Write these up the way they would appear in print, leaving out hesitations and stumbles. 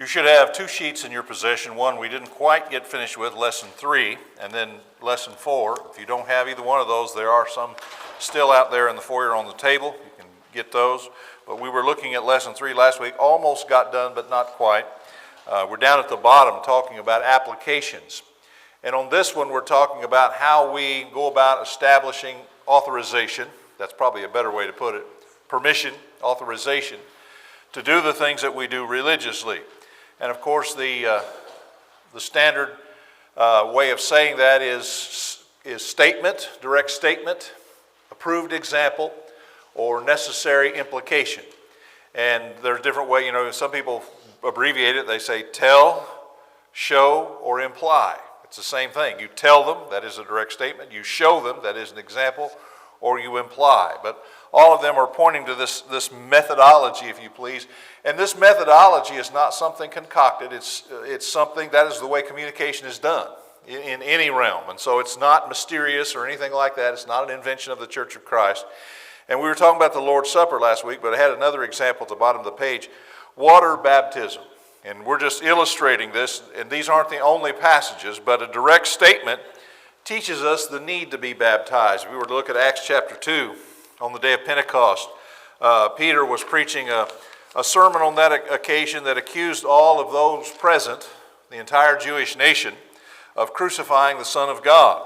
You should have two sheets in your possession. One we didn't quite get finished with, lesson 3, and then lesson 4. If you don't have either one of those, there are some still out there in the foyer on the table. You can get those. But we were looking at lesson 3 last week. Almost got done, but not quite. We're down at the bottom talking about applications. And on this one, we're talking about how we go about establishing authorization. That's probably a better way to put it. Permission, authorization, to do the things that we do religiously. And of course, the standard way of saying that is statement, direct statement, approved example, or necessary implication. And there's different ways, some people abbreviate it. They say tell, show, or imply. It's the same thing. You tell them, that is a direct statement. You show them, that is an example, or you imply. But all of them are pointing to this methodology, if you please. And this methodology is not something concocted. It's something that is the way communication is done in any realm. And so it's not mysterious or anything like that. It's not an invention of the Church of Christ. And we were talking about the Lord's Supper last week, but I had another example at the bottom of the page. Water baptism. And we're just illustrating this. And these aren't the only passages, but a direct statement teaches us the need to be baptized. If we were to look at Acts chapter 2, on the day of Pentecost, Peter was preaching a sermon on that occasion that accused all of those present, the entire Jewish nation, of crucifying the Son of God.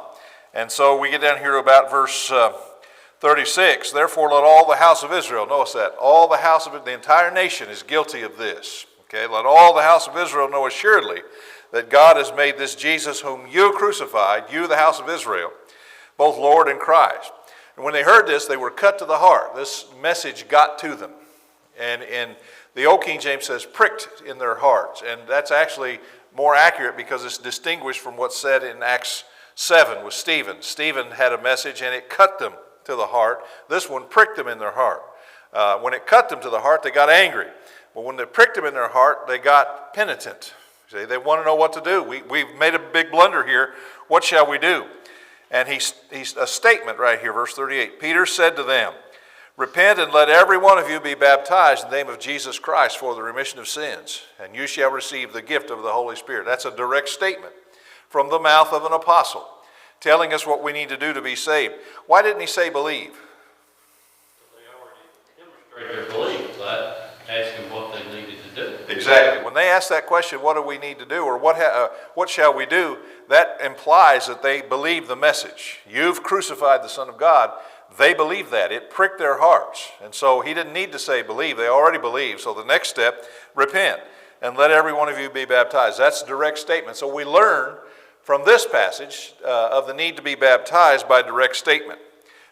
And so we get down here to about verse 36. Therefore, let all the house of Israel, notice that, all the house of the entire nation is guilty of this. Okay, let all the house of Israel know assuredly that God has made this Jesus whom you crucified, you the house of Israel, both Lord and Christ. And when they heard this, they were cut to the heart. This message got to them. And the Old King James says pricked in their hearts. And that's actually more accurate because it's distinguished from what's said in Acts 7 with Stephen. Stephen had a message and it cut them to the heart. This one pricked them in their heart. When it cut them to the heart, they got angry. But when it pricked them in their heart, they got penitent. See, they want to know what to do. We've made a big blunder here. What shall we do? And he's a statement right here, verse 38. Peter said to them, repent and let every one of you be baptized in the name of Jesus Christ for the remission of sins, and you shall receive the gift of the Holy Spirit. That's a direct statement from the mouth of an apostle, telling us what we need to do to be saved. Why didn't he say believe? They already demonstrated their belief, so that asked them what they needed to do. Exactly. When they ask that question, what do we need to do, or what shall we do, that implies that they believe the message. You've crucified the Son of God. They believe that. It pricked their hearts. And so he didn't need to say believe. They already believe. So the next step, repent and let every one of you be baptized. That's a direct statement. So we learn from this passage of the need to be baptized by direct statement.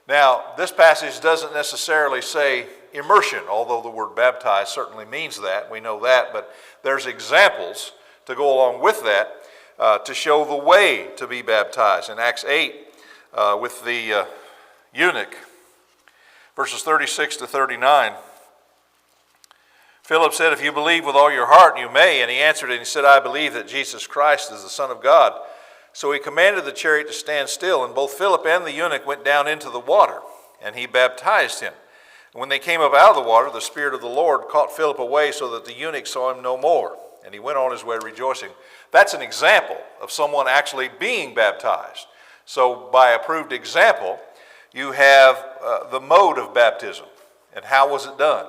Now, this passage doesn't necessarily say immersion, although the word baptize certainly means that. We know that. But there's examples to go along with that to show the way to be baptized. In Acts 8, with the eunuch, verses 36 to 39, Philip said, if you believe with all your heart, you may. And he answered and he said, I believe that Jesus Christ is the Son of God. So he commanded the chariot to stand still, and both Philip and the eunuch went down into the water, and he baptized him. And when they came up out of the water, the Spirit of the Lord caught Philip away so that the eunuch saw him no more. And he went on his way rejoicing. That's an example of someone actually being baptized. So by approved example, you have the mode of baptism. And how was it done?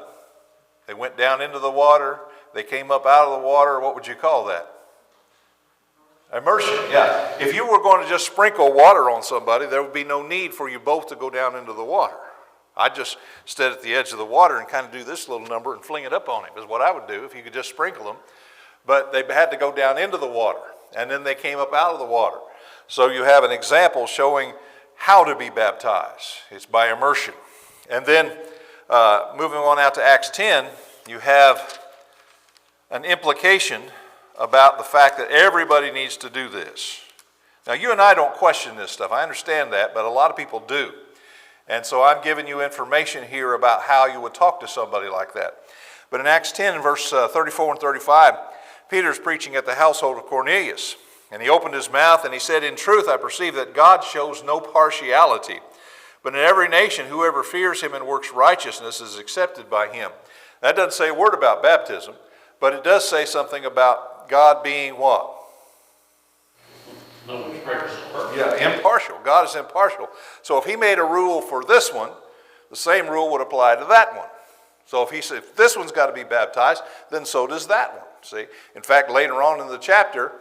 They went down into the water. They came up out of the water. What would you call that? Immersion, yeah. If you were going to just sprinkle water on somebody, there would be no need for you both to go down into the water. I'd just stand at the edge of the water and kind of do this little number and fling it up on him, is what I would do if you could just sprinkle them. But they had to go down into the water, and then they came up out of the water. So you have an example showing how to be baptized. It's by immersion. And then moving on out to Acts 10, you have an implication about the fact that everybody needs to do this. Now, you and I don't question this stuff. I understand that, but a lot of people do. And so I'm giving you information here about how you would talk to somebody like that. But in Acts 10, in verse 34 and 35, Peter's preaching at the household of Cornelius. And he opened his mouth and he said, in truth, I perceive that God shows no partiality. But in every nation, whoever fears him and works righteousness is accepted by him. That doesn't say a word about baptism. But it does say something about God being what? No respect of person. Yeah, impartial. God is impartial. So if he made a rule for this one, the same rule would apply to that one. So if he said, if this one's got to be baptized, then so does that one. See? In fact, later on in the chapter,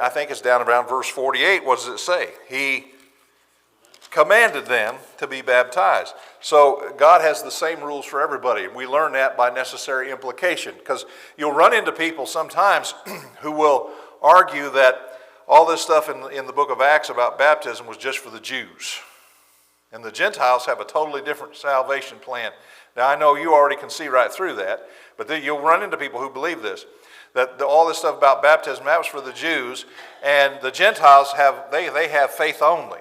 I think it's down around verse 48, what does it say? He commanded them to be baptized. So God has the same rules for everybody. And we learn that by necessary implication. Because you'll run into people sometimes who will argue that all this stuff in the book of Acts about baptism was just for the Jews. And the Gentiles have a totally different salvation plan. Now, I know you already can see right through that, but then you'll run into people who believe this, that all this stuff about baptism, that was for the Jews, and the Gentiles they have faith only.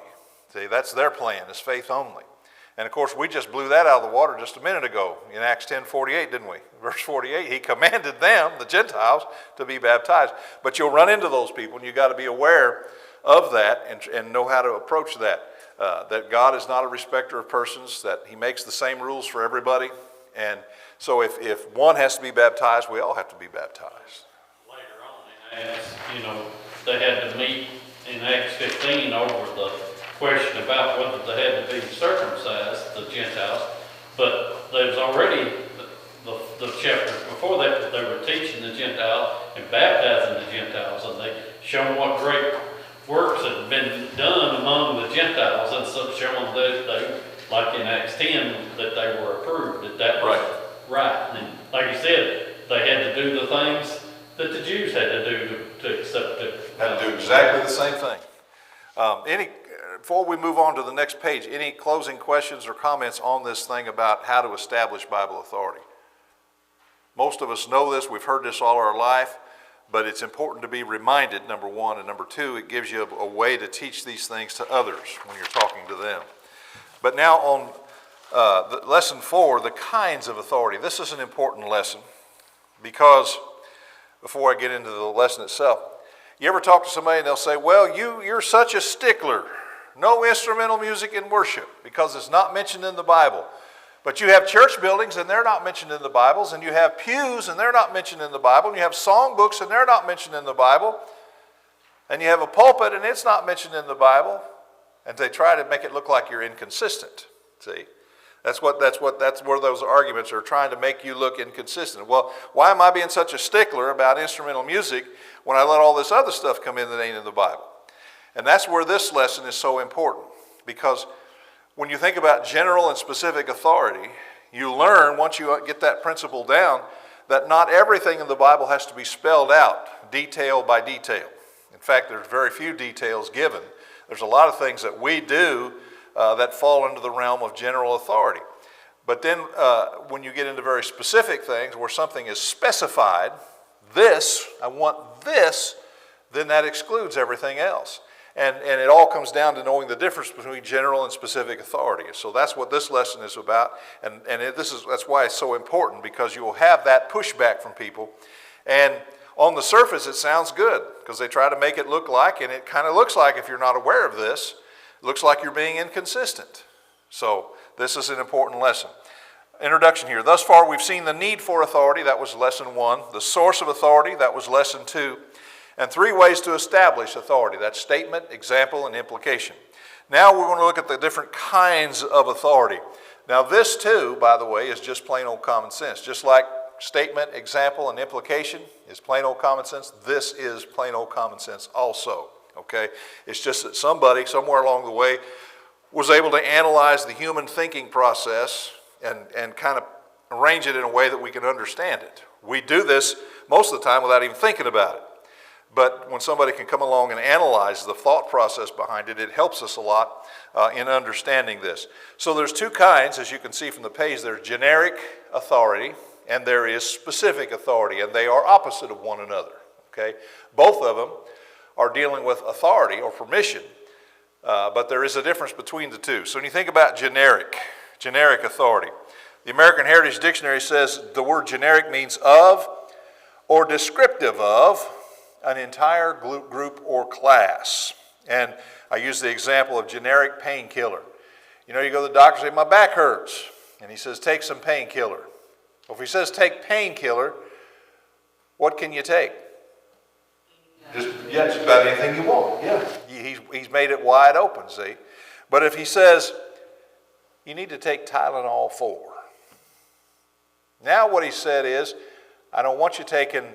See, that's their plan, is faith only. And of course, we just blew that out of the water just a minute ago in Acts 10:48, didn't we? Verse 48, he commanded them, the Gentiles, to be baptized. But you'll run into those people, and you've got to be aware of that and know how to approach that. That God is not a respecter of persons, that he makes the same rules for everybody. And so if one has to be baptized, we all have to be baptized. Later on in Acts, they had to meet in Acts 15 over the question about whether they had to be circumcised, the Gentiles, but there was already the chapters before that they were teaching the Gentiles and baptizing the Gentiles, and they showed what great works had been done among the Gentiles, and so showing that they, like in Acts 10, that they were approved, that was right. And like you said, they had to do the things that the Jews had to do to accept it. Had to do exactly the same thing. Before we move on to the next page, any closing questions or comments on this thing about how to establish Bible authority? Most of us know this, we've heard this all our life, but it's important to be reminded, number one, and number two, it gives you a way to teach these things to others when you're talking to them. But now on lesson 4, the kinds of authority. This is an important lesson because, before I get into the lesson itself, you ever talk to somebody and they'll say, well, you're such a stickler. No instrumental music in worship because it's not mentioned in the Bible. But you have church buildings and they're not mentioned in the Bibles, and you have pews and they're not mentioned in the Bible, and you have song books and they're not mentioned in the Bible, and you have a pulpit and it's not mentioned in the Bible, and they try to make it look like you're inconsistent. See, that's where those arguments are trying to make you look inconsistent. Well, why am I being such a stickler about instrumental music when I let all this other stuff come in that ain't in the Bible? And that's where this lesson is so important, because when you think about general and specific authority, you learn, once you get that principle down, that not everything in the Bible has to be spelled out, detail by detail. In fact, there's very few details given. There's a lot of things that we do that fall into the realm of general authority. But then when you get into very specific things where something is specified, I want this, then that excludes everything else. And it all comes down to knowing the difference between general and specific authority. So that's what this lesson is about, and that's why it's so important, because you will have that pushback from people. And on the surface, it sounds good, because they try to make it look like, and it kind of looks like, if you're not aware of this, it looks like you're being inconsistent. So this is an important lesson. Introduction here. Thus far, we've seen the need for authority. That was lesson 1. The source of authority. That was lesson 2. And 3 ways to establish authority. That's statement, example, and implication. Now we're going to look at the different kinds of authority. Now this too, by the way, is just plain old common sense. Just like statement, example, and implication is plain old common sense, this is plain old common sense also. Okay? It's just that somebody somewhere along the way was able to analyze the human thinking process and kind of arrange it in a way that we can understand it. We do this most of the time without even thinking about it. But when somebody can come along and analyze the thought process behind it, it helps us a lot in understanding this. So there's 2 kinds, as you can see from the page. There's generic authority and there is specific authority, and they are opposite of one another. Okay? Both of them are dealing with authority or permission, but there is a difference between the two. So when you think about generic authority, the American Heritage Dictionary says the word generic means of or descriptive of an entire group or class. And I use the example of generic painkiller. You know, you go to the doctor and say, my back hurts. And he says, take some painkiller. Well, if he says take painkiller, what can you take? Just about anything you want. Yeah. He's made it wide open, see? But if he says, you need to take Tylenol 4. Now what he said is, I don't want you taking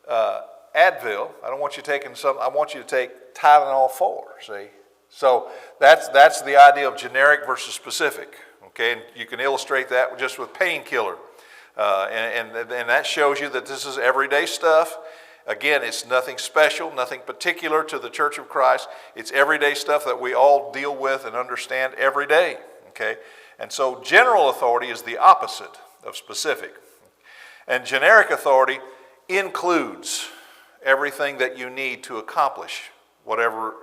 Advil. I don't want you taking I want you to take Tylenol 4, see? So that's the idea of generic versus specific, okay? And you can illustrate that just with painkiller. And that shows you that this is everyday stuff. Again, it's nothing special, nothing particular to the Church of Christ. It's everyday stuff that we all deal with and understand every day, okay? And so general authority is the opposite of specific. And generic authority includes everything that you need to accomplish whatever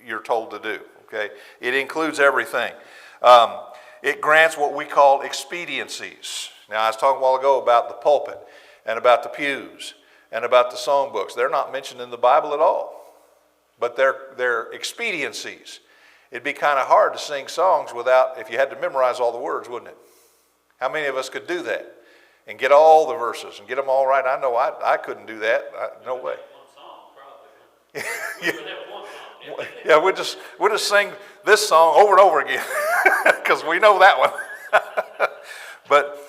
you're told to do, okay? It includes everything. It grants what we call expediencies. Now, I was talking a while ago about the pulpit and about the pews and about the songbooks. They're not mentioned in the Bible at all, but they're expediencies. It'd be kind of hard to sing songs if you had to memorize all the words, wouldn't it? How many of us could do that and get all the verses and get them all right? I know I couldn't do that. No way. Yeah, we'll just sing this song over and over again because we know that one. But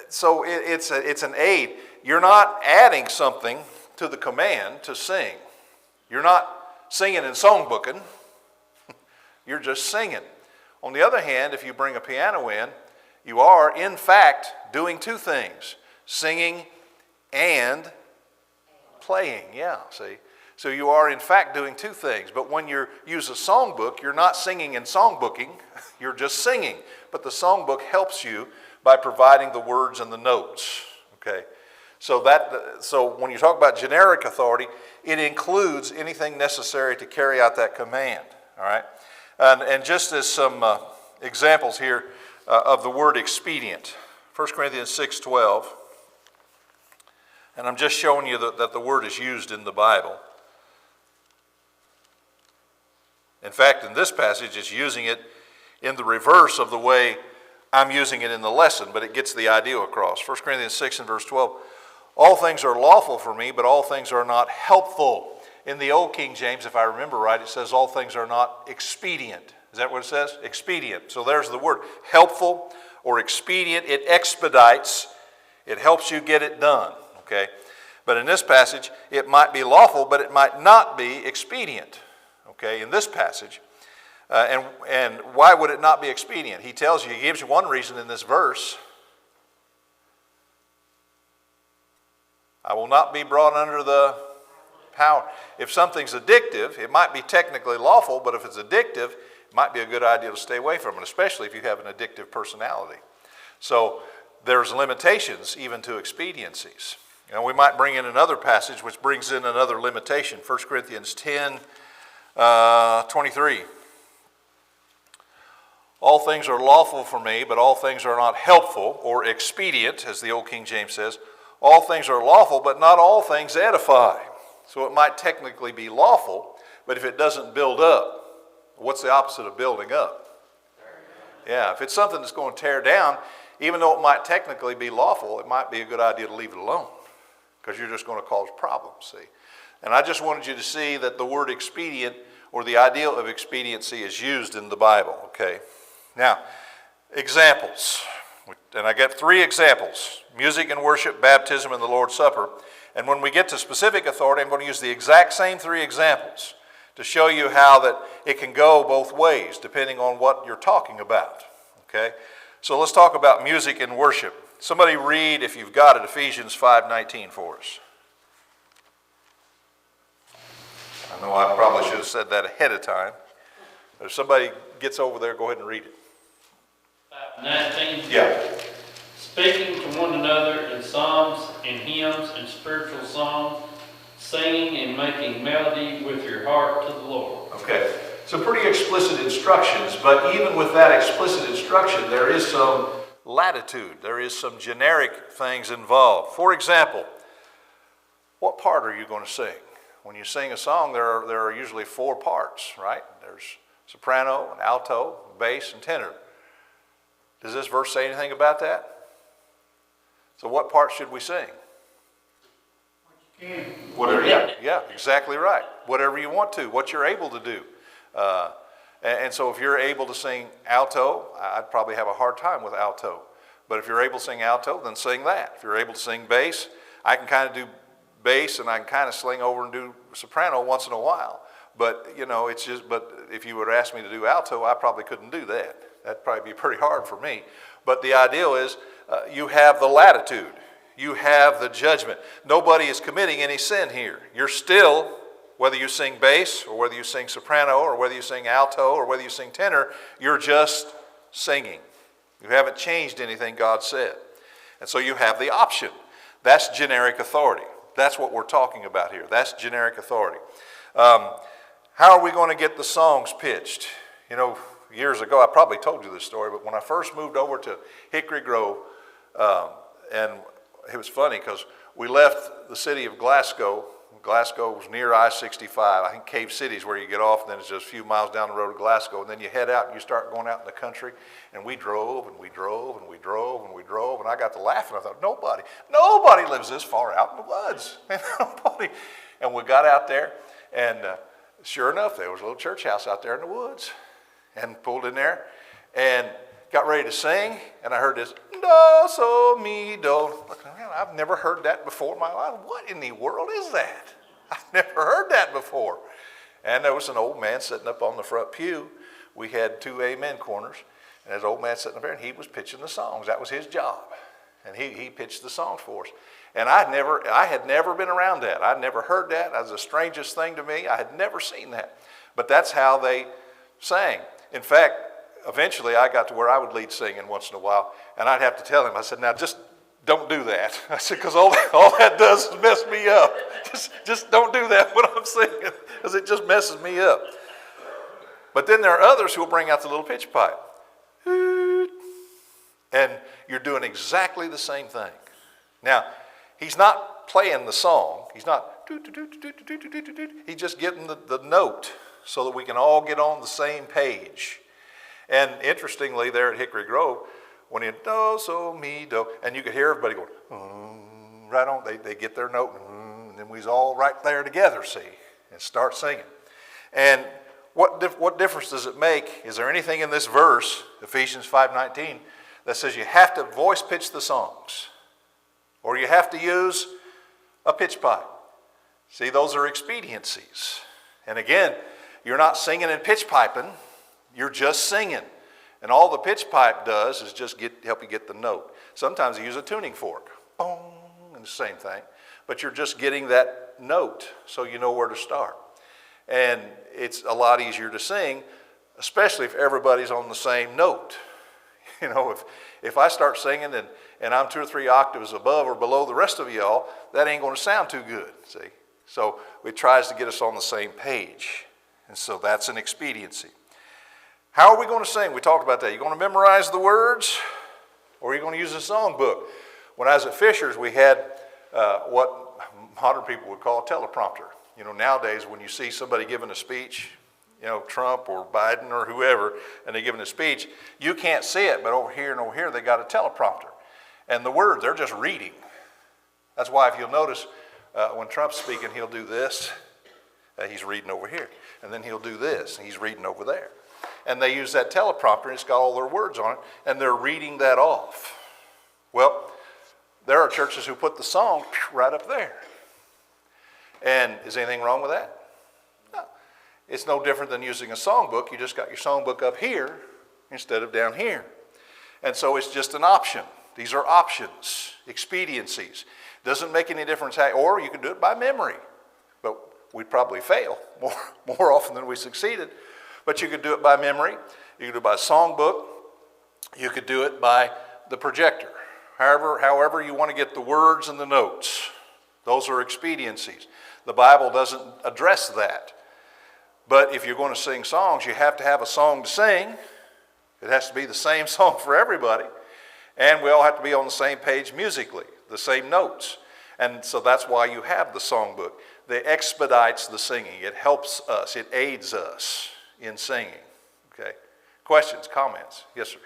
so it's an aid. You're not adding something to the command to sing. You're not singing and songbooking. You're just singing. On the other hand, if you bring a piano in, you are, in fact, doing two things: singing and playing. Yeah, see? So you are, in fact, doing two things. But when you use a songbook, you're not singing and songbooking. You're just singing. But the songbook helps you by providing the words and the notes. Okay? So when you talk about generic authority, it includes anything necessary to carry out that command. All right? And just as some examples here of the word expedient. 1 Corinthians 6:12. And I'm just showing you that the word is used in the Bible. In fact, in this passage, it's using it in the reverse of the way I'm using it in the lesson, but it gets the idea across. 1 Corinthians 6 and verse 12. All things are lawful for me, but all things are not helpful. In the old King James, if I remember right, it says all things are not expedient. Is that what it says? Expedient. So there's the word. Helpful or expedient. It expedites. It helps you get it done. Okay? But in this passage, it might be lawful, but it might not be expedient. Okay? In this passage. And why would it not be expedient? He tells you, he gives you one reason in this verse. I will not be brought under the power. If something's addictive, it might be technically lawful, but if it's addictive, it might be a good idea to stay away from it, especially if you have an addictive personality. So there's limitations even to expediencies. And we might bring in another passage which brings in another limitation. 1 Corinthians 10, 23. All things are lawful for me, but all things are not helpful or expedient, as the old King James says. All things are lawful, but not all things edify. So it might technically be lawful, but if it doesn't build up, what's the opposite of building up? Yeah, if it's something that's going to tear down, even though it might technically be lawful, it might be a good idea to leave it alone because you're just going to cause problems, see. And I just wanted you to see that the word expedient or the idea of expediency is used in the Bible, okay? Now, examples. And I got 3 examples: music and worship, baptism, and the Lord's Supper. And when we get to specific authority, I'm going to use the exact same 3 examples to show you how that it can go both ways depending on what you're talking about. Okay? So let's talk about music and worship. Somebody read, if you've got it, Ephesians 5:19 for us. I know I probably should have said that ahead of time. But if somebody gets over there, go ahead and read it. 19. Yeah. Speaking to one another in psalms and hymns and spiritual songs, singing and making melody with your heart to the Lord. Okay. So pretty explicit instructions, but even with that explicit instruction, there is some latitude. There is some generic things involved. For example, what part are you going to sing? When you sing a song, there are usually 4 parts, right? There's soprano, and alto, bass, and tenor. Does this verse say anything about that? So what part should we sing? Whatever, yeah, exactly right. Whatever you want to, what you're able to do. And so if you're able to sing alto, I'd probably have a hard time with alto. But if you're able to sing alto, then sing that. If you're able to sing bass, I can kind of do bass and I can kind of sling over and do soprano once in a while. But, it's just, but if you would ask me to do alto, I probably couldn't do that. That'd probably be pretty hard for me. But the ideal is you have the latitude. You have the judgment. Nobody is committing any sin here. You're still, whether you sing bass or whether you sing soprano or whether you sing alto or whether you sing tenor, you're just singing. You haven't changed anything God said. And so you have the option. That's generic authority. That's what we're talking about here. That's generic authority. How are we going to get the songs pitched? Years ago, I probably told you this story, but when I first moved over to Hickory Grove, and it was funny because we left the city of Glasgow. Glasgow was near I-65. I think Cave City is where you get off, and then it's just a few miles down the road to Glasgow. And then you head out and you start going out in the country. And we drove and we drove and we drove and we drove. And I got to laughing. I thought, nobody lives this far out in the woods. Nobody. And we got out there, and sure enough, there was a little church house out there in the woods. And pulled in there and got ready to sing, and I heard this, do, so, mi, do. Man, I've never heard that before in my life. What in the world is that? I've never heard that before. And there was an old man sitting up on the front pew. We had 2 amen corners, and there's an old man sitting up there, and he was pitching the songs. That was his job. And he pitched the songs for us. And I had never been around that. I'd never heard that. That was the strangest thing to me. I had never seen that. But that's how they sang. In fact, eventually I got to where I would lead singing once in a while, and I'd have to tell him, I said, now just don't do that. I said, because all that does is mess me up. Just don't do that when I'm singing, because it just messes me up. But then there are others who will bring out the little pitch pipe. And you're doing exactly the same thing. Now, he's not playing the song. He's not, he's just getting the note, so that we can all get on the same page. And interestingly, there at Hickory Grove, when you do, so, mi, do, and you could hear everybody going, right on, they get their note, and then we was all right there together, see, and start singing. And what difference does it make? Is there anything in this verse, Ephesians 5:19, that says you have to voice pitch the songs, or you have to use a pitch pipe? See, those are expediencies. And again, you're not singing and pitch piping, you're just singing. And all the pitch pipe does is just help you get the note. Sometimes you use a tuning fork, boom, and the same thing. But you're just getting that note so you know where to start. And it's a lot easier to sing, especially if everybody's on the same note. If I start singing and I'm 2 or 3 octaves above or below the rest of y'all, that ain't going to sound too good, see? So it tries to get us on the same page. And so that's an expediency. How are we going to sing? We talked about that. You're going to memorize the words, or are you going to use a songbook? When I was at Fisher's, we had what modern people would call a teleprompter. Nowadays when you see somebody giving a speech, Trump or Biden or whoever, and they're giving a speech, you can't see it, but over here and over here they got a teleprompter. And the words, they're just reading. That's why if you'll notice, when Trump's speaking, he'll do this. He's reading over here. And then he'll do this, and he's reading over there. And they use that teleprompter, and it's got all their words on it, and they're reading that off. Well, there are churches who put the song right up there. And is anything wrong with that? No. It's no different than using a songbook. You just got your songbook up here instead of down here. And so it's just an option. These are options, expediencies. Doesn't make any difference how, or you can do it by memory. But we'd probably fail more often than we succeeded. But you could do it by memory. You could do it by songbook. You could do it by the projector. However you want to get the words and the notes. Those are expediencies. The Bible doesn't address that. But if you're going to sing songs, you have to have a song to sing. It has to be the same song for everybody. And we all have to be on the same page musically, the same notes. And so that's why you have the songbook. It expedites the singing. It helps us. It aids us in singing. Okay. Questions, comments? Yes, sir.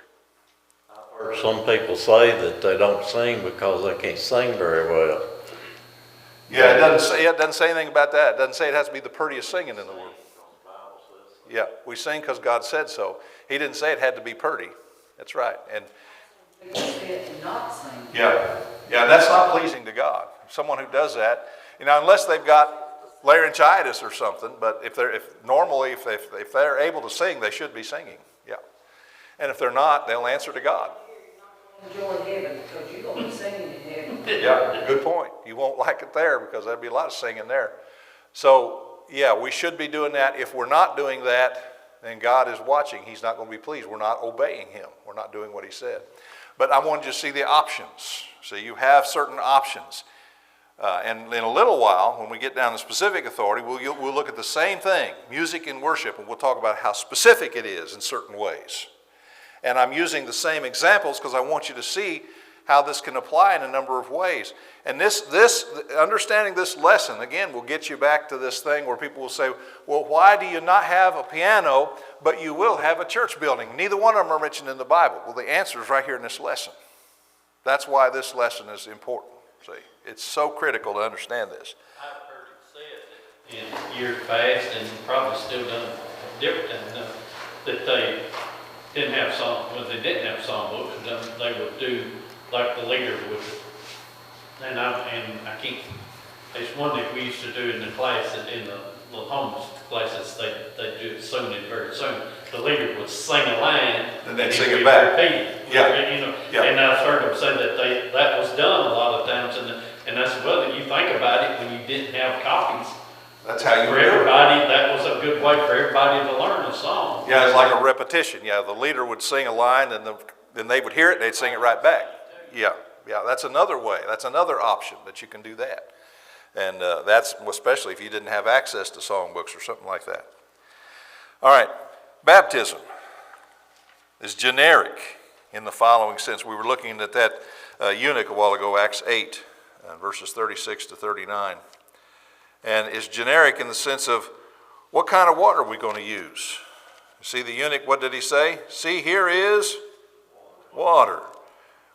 I've heard some people say that they don't sing because they can't sing very well. Yeah, it doesn't say anything about that. It doesn't say it has to be the prettiest singing in the world. Yeah, we sing because God said so. He didn't say it had to be pretty. That's right. And yeah, that's not pleasing to God. Someone who does that, unless they've got laryngitis or something, but if they're able to sing, they should be singing. Yeah. And if they're not, they'll answer to God. Enjoy heaven because you're going to be singing in heaven. Yeah, good point. You won't like it there because there'll be a lot of singing there. So, yeah, we should be doing that. If we're not doing that, then God is watching. He's not going to be pleased. We're not obeying him. We're not doing what he said. But I wanted you to see the options. So you have certain options. And in a little while, when we get down to specific authority, we'll look at the same thing, music and worship, and we'll talk about how specific it is in certain ways. And I'm using the same examples because I want you to see how this can apply in a number of ways. And understanding this lesson, again, will get you back to this thing where people will say, well, why do you not have a piano, but you will have a church building? Neither one of them are mentioned in the Bible. Well, the answer is right here in this lesson. That's why this lesson is important. See, it's so critical to understand this. I've heard it said that in years past, and probably still done different than that they didn't have they didn't have songbooks, they would do like the leader would. And I can't, it's one that we used to do in the class, in the homeless classes, they do it soon and very soon. The leader would sing a line. And they'd sing it back. Repeat it. Yeah. Yeah. And I've heard them say that that was done a lot of times, and I said, well, you think about it, when you didn't have copies, That's how you for do it. everybody, that was a good way for everybody to learn a song. Yeah, it's like a repetition. Yeah, the leader would sing a line, and then they would hear it, and they'd sing it right back. Yeah, that's another way. That's another option that you can do that. And that's especially if you didn't have access to songbooks or something like that. All right, baptism is generic in the following sense. We were looking at that eunuch a while ago, Acts 8, verses 36 to 39. And is generic in the sense of what kind of water are we going to use? See the eunuch, what did he say? See, here is water.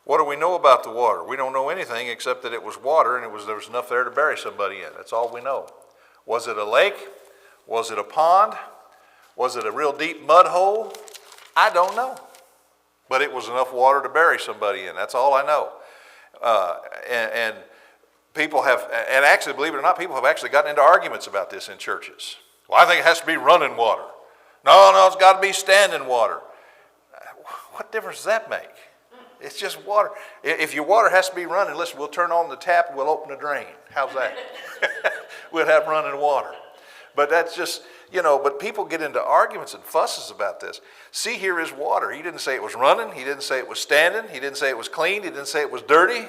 What do we know about the water? We don't know anything except that it was water and there was enough there to bury somebody in. That's all we know. Was it a lake? Was it a pond? Was it a real deep mud hole? I don't know. But it was enough water to bury somebody in. That's all I know. And people have, and actually, believe it or not, people have actually gotten into arguments about this in churches. Well, I think it has to be running water. No, it's got to be standing water. What difference does that make? It's just water. If your water has to be running, listen, we'll turn on the tap and we'll open the drain. How's that? We'll have running water. But that's just, but people get into arguments and fusses about this. See, here is water. He didn't say it was running. He didn't say it was standing. He didn't say it was clean. He didn't say it was dirty.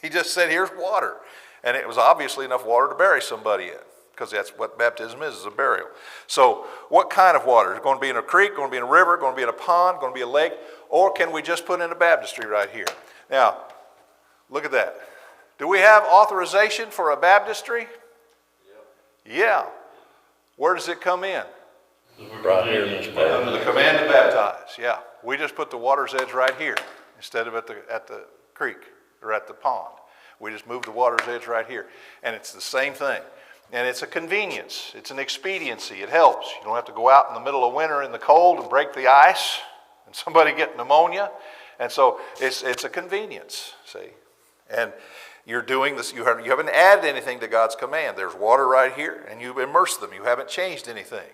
He just said, here's water. And it was obviously enough water to bury somebody in, because that's what baptism is a burial. So what kind of water? Is it going to be in a creek, going to be in a river, going to be in a pond, going to be a lake? Or can we just put in a baptistry right here? Now, look at that. Do we have authorization for a baptistry? Yeah. Where does it come in? Right here in this Under the command to baptize. Yeah. We just put the water's edge right here instead of at the creek or at the pond. We just move the water's edge right here. And it's the same thing. And it's a convenience. It's an expediency. It helps. You don't have to go out in the middle of winter in the cold and break the ice and somebody get pneumonia. And so it's a convenience, see. And you're doing this, you haven't added anything to God's command. There's water right here, and you've immersed them. You haven't changed anything.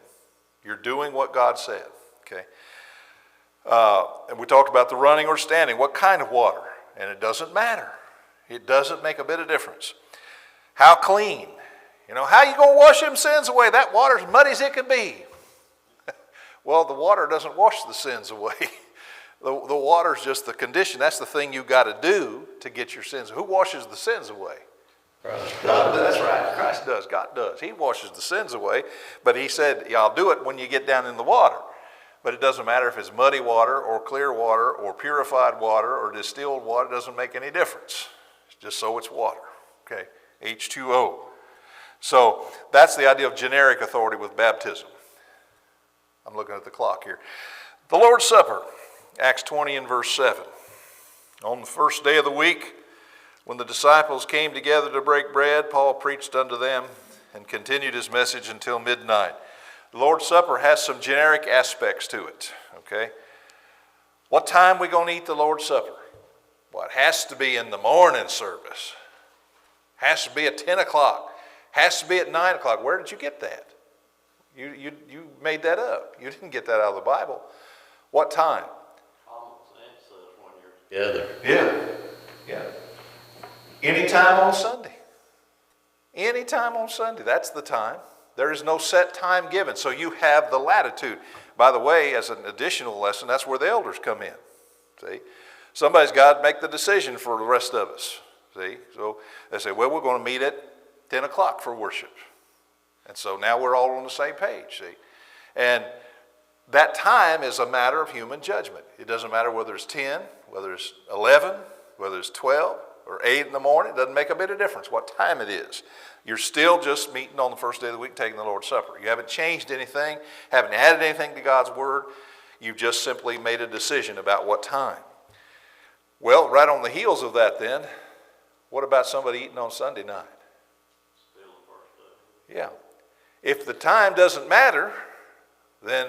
You're doing what God said, okay? And we talked about the running or standing. What kind of water? And it doesn't matter. It doesn't make a bit of difference. How clean? How you going to wash them sins away? That water's muddy as it can be. Well, the water doesn't wash the sins away. The water's just the condition. That's the thing you got to do to get your sins. Who washes the sins away? Christ. God does. That's right. Christ does. God does. He washes the sins away. But he said, I'll do it when you get down in the water. But it doesn't matter if it's muddy water or clear water or purified water or distilled water. It doesn't make any difference. It's just so it's water. Okay? H2O. So that's the idea of generic authority with baptism. I'm looking at the clock here. The Lord's Supper, Acts 20 and verse 7. On the first day of the week, When the disciples came together to break bread, Paul preached unto them and continued his message until midnight. The Lord's Supper has some generic aspects to it, okay? What time we going to eat the Lord's Supper? Well, it has to be in the morning service. Has to be at 10 o'clock. Has to be at 9 o'clock. Where did you get that? You made that up. You didn't get that out of the Bible. What time? Together. Yeah. Anytime on Sunday. Anytime on Sunday. That's the time. There is no set time given. So you have the latitude. By the way, as an additional lesson, that's where the elders come in. See? Somebody's got to make the decision for the rest of us. See? So they say, well, we're going to meet at 10 o'clock for worship. And so now we're all on the same page, see? And that time is a matter of human judgment. It doesn't matter whether it's 10, whether it's 11, whether it's 12 or 8 in the morning. It doesn't make a bit of difference what time it is. You're still just meeting on the first day of the week, taking the Lord's Supper. You haven't changed anything, haven't added anything to God's Word. You've just simply made a decision about what time. Well, right on the heels of that then, what about somebody eating on Sunday night? Still the first day. Yeah. If the time doesn't matter, then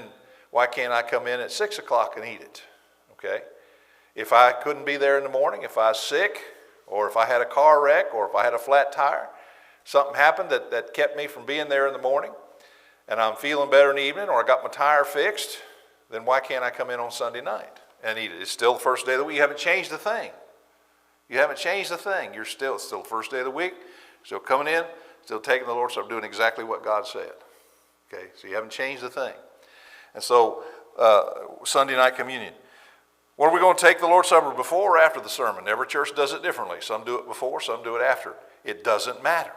why can't I come in at 6 o'clock and eat it? Okay? If I couldn't be there in the morning, if I was sick, or if I had a car wreck, or if I had a flat tire, something happened that kept me from being there in the morning, and I'm feeling better in the evening, or I got my tire fixed, then why can't I come in on Sunday night and eat it? It's still the first day of the week. You haven't changed a thing. You haven't changed a thing. It's still the first day of the week, still coming in, still taking the Lord's Supper, doing exactly what God said. Okay, so you haven't changed a thing. And so, Sunday night communion. What are we going to take the Lord's Supper before or after the sermon? Every church does it differently. Some do it before, some do it after. It doesn't matter.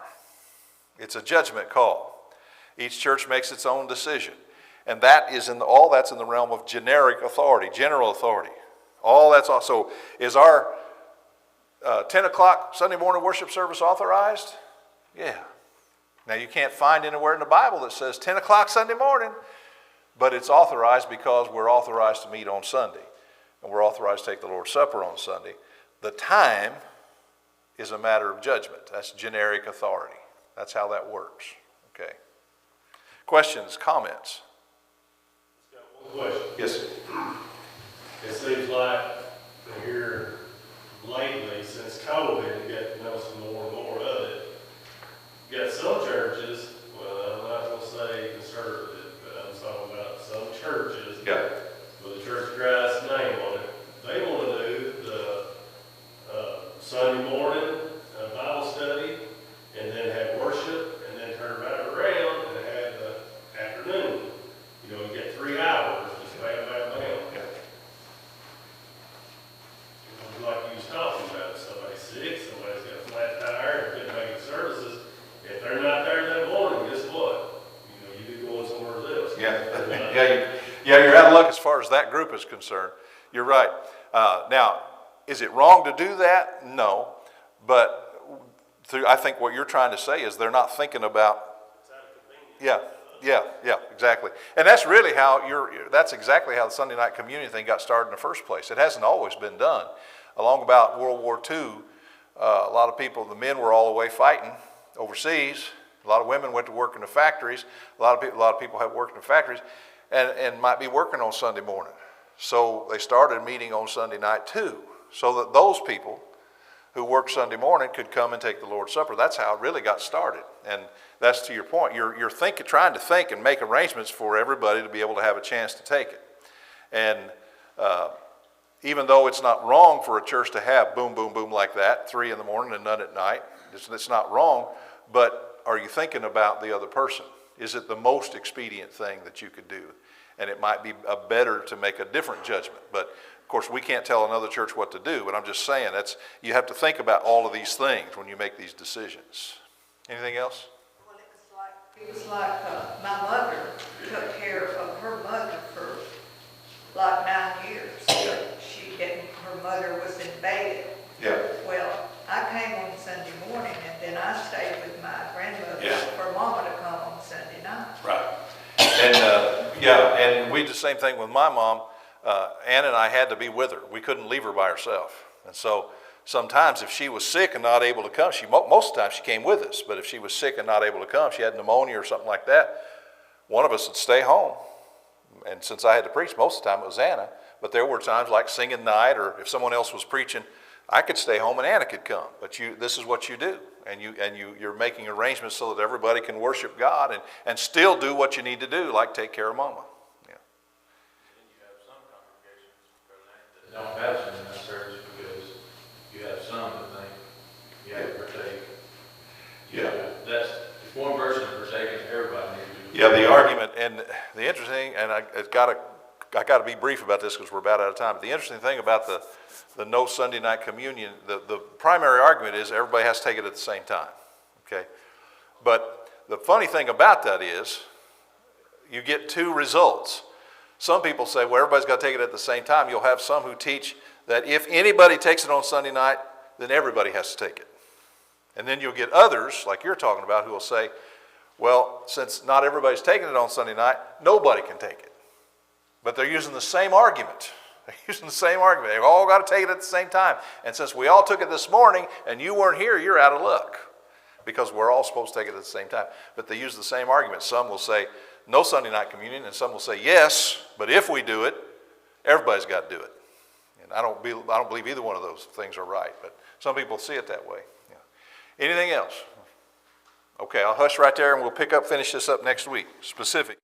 It's a judgment call. Each church makes its own decision. And that is all that's in the realm of generic authority, general authority. All that's also, is our 10 o'clock Sunday morning worship service authorized? Yeah. Now you can't find anywhere in the Bible that says 10 o'clock Sunday morning, but it's authorized because we're authorized to meet on Sunday. And we're authorized to take the Lord's Supper on Sunday. The time is a matter of judgment. That's generic authority. That's how that works. Okay. Questions, comments? One question. Yes. It seems like here lately, since COVID, you get noticing more and more of it. You got some churches, well, I'm not going to say conservative, but I'm talking about some churches Yeah. with the Church of Christ's name on it. They want to do the Sunday morning Bible study and then have worship and then turn right around and have the afternoon. You know, you get 3 hours, just bam, bam, bam. Yeah. Like you was talking about, somebody's sick, somebody's got a flat tire, and couldn't make the services. If they're not there that morning, guess what? You know, you be going somewhere else. Yeah, you're out of luck as far as that group is concerned. You're right. Now, is it wrong to do that? No. But I think what you're trying to say is they're not thinking about. It's out of convenience. Yeah, exactly. And that's really that's exactly how the Sunday night communion thing got started in the first place. It hasn't always been done. Along about World War II, a lot of people, the men were all away fighting overseas. A lot of women went to work in the factories. A lot of people have worked in the factories and might be working on Sunday morning. So they started meeting on Sunday night too, so that those people who work Sunday morning could come and take the Lord's Supper. That's how it really got started. And that's to your point. You're trying to think and make arrangements for everybody to be able to have a chance to take it. And even though it's not wrong for a church to have boom, boom, boom like that, 3 in the morning and none at night, it's not wrong, but are you thinking about the other person? Is it the most expedient thing that you could do? And it might be better to make a different judgment. But of course, we can't tell another church what to do, but I'm just saying you have to think about all of these things when you make these decisions. Anything else? Well, it was like my mother took care of her mother for like 9 years. Her mother was in bed. Yeah. Well, I came on Sunday morning and then I stayed with my grandmother Yeah. for Mama to come on Sunday night. Right. And and we did the same thing with my mom. Ann and I had to be with her. We couldn't leave her by herself. And so sometimes if she was sick and not able to come, most of the time she came with us, but if she was sick and not able to come, she had pneumonia or something like that, one of us would stay home. And since I had to preach, most of the time it was Anna, but there were times like singing night, or if someone else was preaching, I could stay home and Anna could come. But this is what you do, and you're making arrangements so that everybody can worship God and still do what you need to do, like take care of Mama. Yeah. You have some congregations, Brother Nate, that don't have Sunday night service because you have some that think you have to partake. Yeah. That's, if one person is partaking, everybody needs to. Yeah, the argument, and the interesting, and I got to be brief about this because we're about out of time, but the interesting thing about the no Sunday night communion, the primary argument is everybody has to take it at the same time, okay? But the funny thing about that is you get two results. Some people say, well, everybody's got to take it at the same time. You'll have some who teach that if anybody takes it on Sunday night, then everybody has to take it. And then you'll get others, like you're talking about, who will say, well, since not everybody's taking it on Sunday night, nobody can take it. But they're using the same argument. They're using the same argument. They've all got to take it at the same time. And since we all took it this morning and you weren't here, you're out of luck because we're all supposed to take it at the same time. But they use the same argument. Some will say no Sunday night communion, and some will say yes, but if we do it, everybody's got to do it. And I don't believe either one of those things are right, but some people see it that way. Yeah. Anything else? Okay, I'll hush right there and we'll finish this up next week, specific.